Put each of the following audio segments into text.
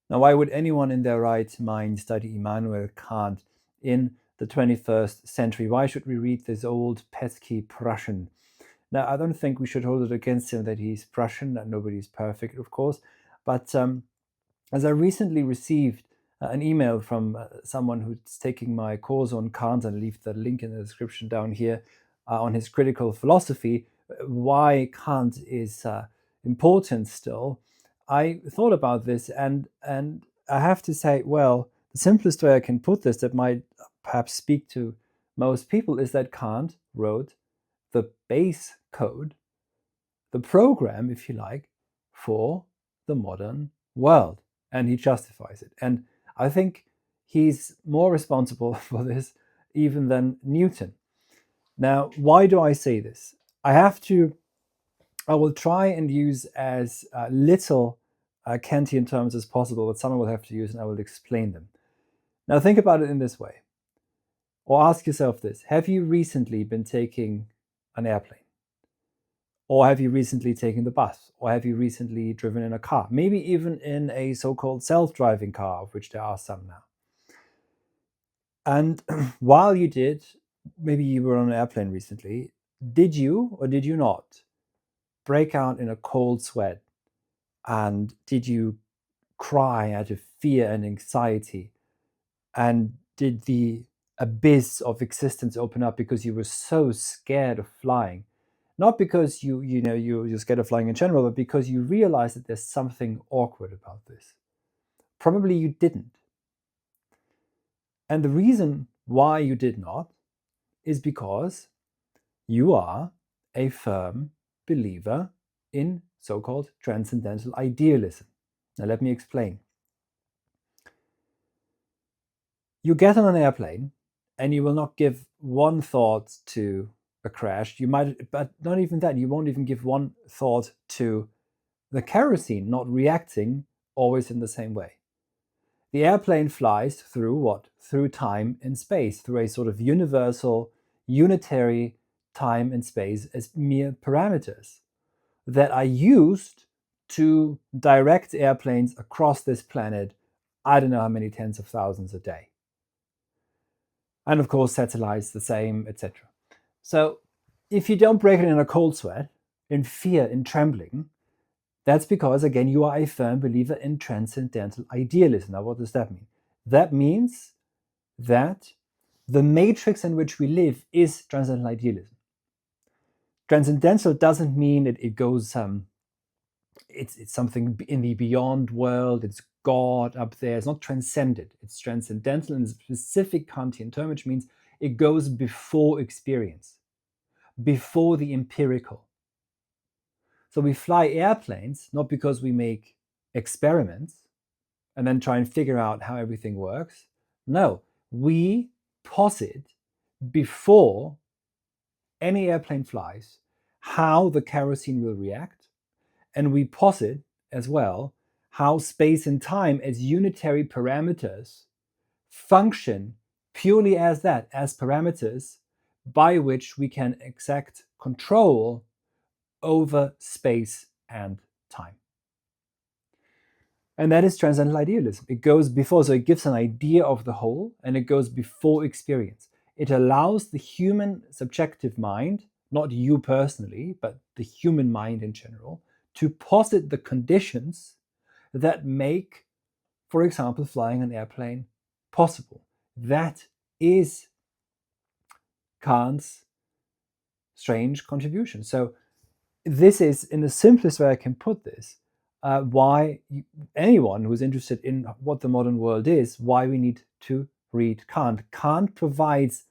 Now, why would anyone in their right mind study Immanuel Kant in the 21st century? Why should we read this old pesky Prussian? Now, I don't think we should hold it against him that he's Prussian, and nobody's perfect, of course. But as I recently received an email from someone who's taking my course on Kant, and I'll leave the link in the description down here, on his critical philosophy, why Kant is important still, I thought about this, and I have to say, well, the simplest way I can put this that might perhaps speak to most people is that Kant wrote the base code, the program, if you like, for the modern world, and he justifies it. And I think he's more responsible for this even than Newton. Now, why do I say this? I will try and use as little Kantian terms as possible, but some I will have to use, and I will explain them. Now, think about it in this way, or ask yourself this: have you recently been taking an airplane? Or have you recently taken the bus? Or have you recently driven in a car? Maybe even in a so-called self-driving car, of which there are some now. And while you did, maybe you were on an airplane recently, did you or did you not break out in a cold sweat? And did you cry out of fear and anxiety? And did the abyss of existence open up because you were so scared of flying? Not because you're scared of flying in general, but because you realize that there's something awkward about this. Probably you didn't. And the reason why you did not is because you are a firm believer in so-called transcendental idealism. Now let me explain. You get on an airplane and you will not give one thought to a crash. You might, but not even that, you won't even give one thought to the kerosene not reacting always in the same way. The airplane flies through what? Through time and space, through a sort of universal, unitary time and space as mere parameters that are used to direct airplanes across this planet, I don't know how many tens of thousands a day. And of course, satellites the same, etc. So if you don't break it in a cold sweat, in fear, in trembling, that's because, again, you are a firm believer in transcendental idealism. Now, what does that mean? That means that the matrix in which we live is transcendental idealism. Transcendental doesn't mean that it goes, it's something in the beyond world, it's God up there. It's not transcended. It's transcendental in a specific Kantian term, which means it goes before experience, before the empirical. So we fly airplanes not because we make experiments and then try and figure out how everything works. No, we posit before any airplane flies how the kerosene will react, and we posit as well how space and time as unitary parameters function purely as that, as parameters by which we can exact control over space and time. And that is transcendental idealism. It goes before, so it gives an idea of the whole, and it goes before experience. It allows the human subjective mind, not you personally, but the human mind in general, to posit the conditions that make, for example, flying an airplane possible. That is Kant's strange contribution. So this is, in the simplest way I can put this, why anyone who's interested in what the modern world is, why we need to read Kant. Kant provides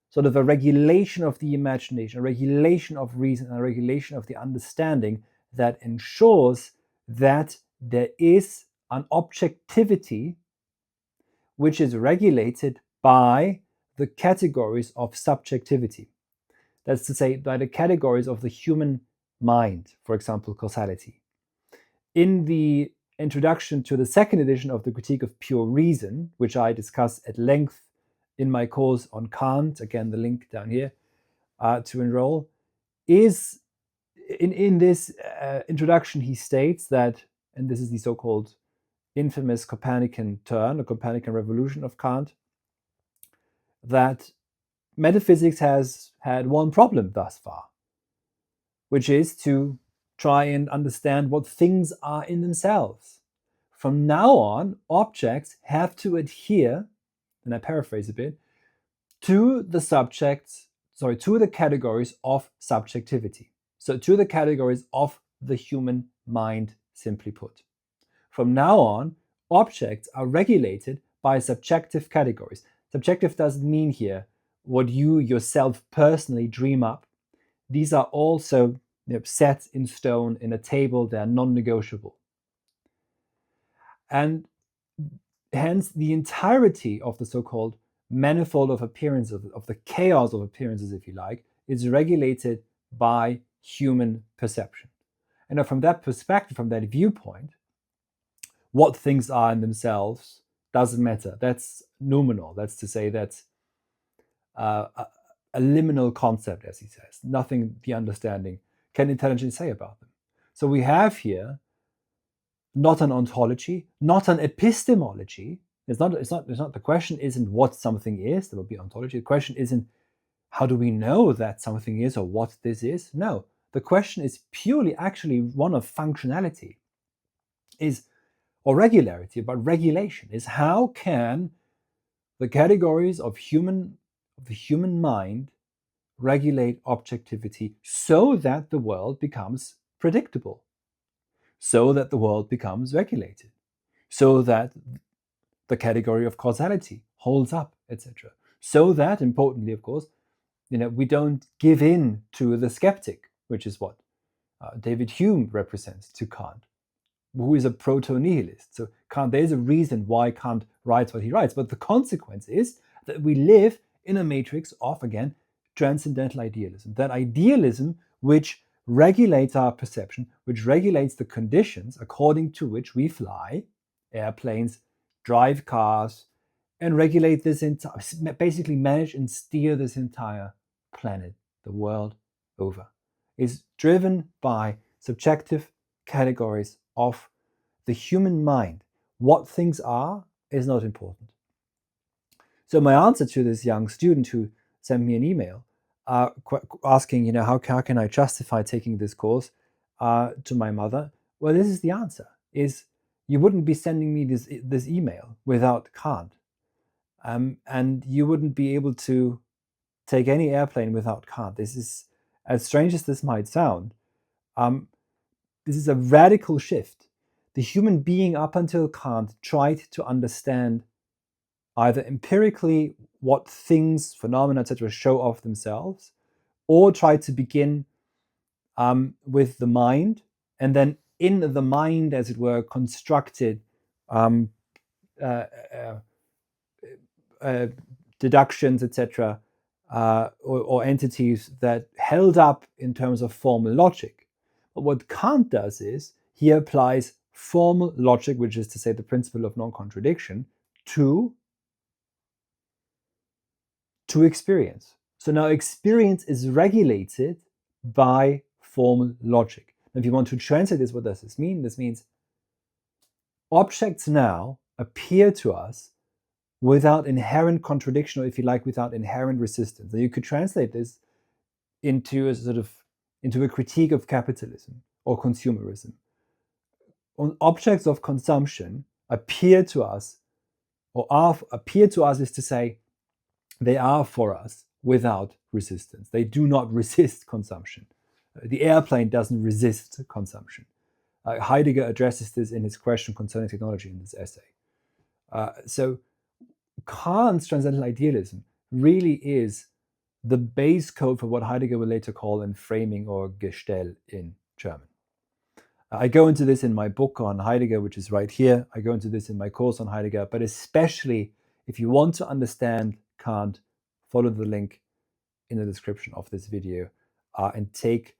sort of a regulation of the imagination, a regulation of reason, and a regulation of the understanding that ensures that there is an objectivity which is regulated by the categories of subjectivity. That's to say, by the categories of the human mind, for example, causality. In the introduction to the second edition of the Critique of Pure Reason, which I discuss at length in my course on Kant, again, the link down here to enroll, is in this introduction, he states that, and this is the so-called infamous Copernican turn, the Copernican revolution of Kant, that metaphysics has had one problem thus far, which is to try and understand what things are in themselves. From now on, objects have to adhere, and I paraphrase a bit, to the categories of subjectivity. So to the categories of the human mind, simply put. From now on, objects are regulated by subjective categories. Subjective doesn't mean here what you yourself personally dream up. These are also set in stone in a table, they're non-negotiable. And hence the entirety of the so-called manifold of appearances, of the chaos of appearances, if you like, is regulated by human perception. And from that perspective, from that viewpoint, what things are in themselves doesn't matter. That's noumenal. That's to say that's a liminal concept, as he says. Nothing the understanding can intelligently say about them. So we have here not an ontology, not an epistemology. It's not. The question isn't what something is. There will be ontology. The question isn't how do we know that something is or what this is. No, the question is purely actually one of functionality, or regularity, but regulation is how can the categories of the human mind regulate objectivity so that the world becomes predictable, so that the world becomes regulated, so that the category of causality holds up, etc. So that, importantly, of course, we don't give in to the skeptic, which is what David Hume represents to Kant, who is a proto-nihilist. So Kant, there's a reason why Kant writes what he writes, but the consequence is that we live in a matrix of, again, transcendental idealism. That idealism which regulates our perception, which regulates the conditions according to which we fly airplanes, drive cars, and regulate this entire, basically manage and steer this entire planet, the world over, is driven by subjective categories of the human mind. What things are is not important. So my answer to this young student who sent me an email asking, how can I justify taking this course to my mother? Well, this is the answer, is you wouldn't be sending me this email without Kant. And you wouldn't be able to take any airplane without Kant. This is, as strange as this might sound, this is a radical shift. The human being up until Kant tried to understand either empirically what things, phenomena, etc. show of themselves, or tried to begin with the mind, and then in the mind, as it were, constructed deductions, etc., or entities that held up in terms of formal logic. But what Kant does is he applies formal logic, which is to say the principle of non-contradiction, to experience. So now experience is regulated by formal logic. And if you want to translate this, what does this mean? This means objects now appear to us without inherent contradiction, or if you like, without inherent resistance. And you could translate this into a critique of capitalism or consumerism. Objects of consumption appear to us, appear to us is to say they are for us without resistance. They do not resist consumption. The airplane doesn't resist consumption. Heidegger addresses this in his question concerning technology in this essay. So Kant's transcendental idealism really is the base code for what Heidegger will later call enframing, or Gestell in German. I go into this in my book on Heidegger, which is right here. I go into this in my course on Heidegger, but especially if you want to understand Kant, follow the link in the description of this video and take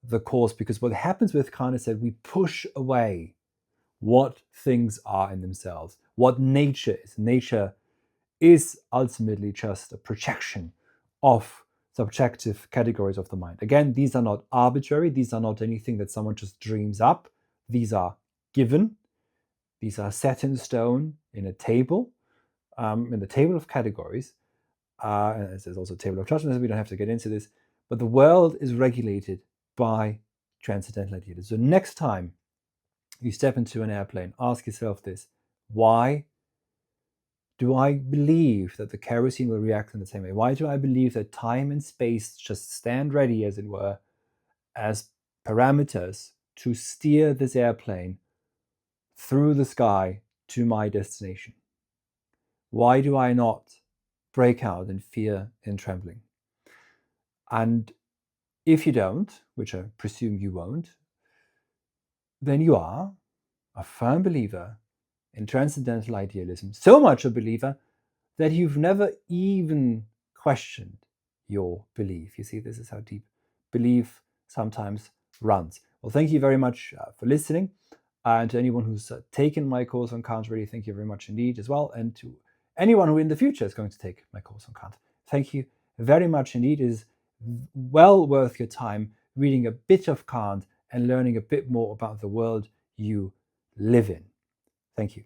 the course, because what happens with Kant is that we push away what things are in themselves, what nature is. Nature is ultimately just a projection of subjective categories of the mind. Again, these are not arbitrary. These are not anything that someone just dreams up. These are given. These are set in stone in a table, in the table of categories. And there's also a table of judgments. We don't have to get into this, but the world is regulated by transcendental idealism. So next time you step into an airplane, ask yourself this: why do I believe that the kerosene will react in the same way? Why do I believe that time and space just stand ready, as it were, as parameters to steer this airplane through the sky to my destination? Why do I not break out in fear and trembling? And if you don't, which I presume you won't, then you are a firm believer in transcendental idealism, so much a believer that you've never even questioned your belief. You see, this is how deep belief sometimes runs. Well, thank you very much for listening. And to anyone who's taken my course on Kant, really thank you very much indeed as well. And to anyone who in the future is going to take my course on Kant, thank you very much indeed. It is well worth your time reading a bit of Kant and learning a bit more about the world you live in. Thank you.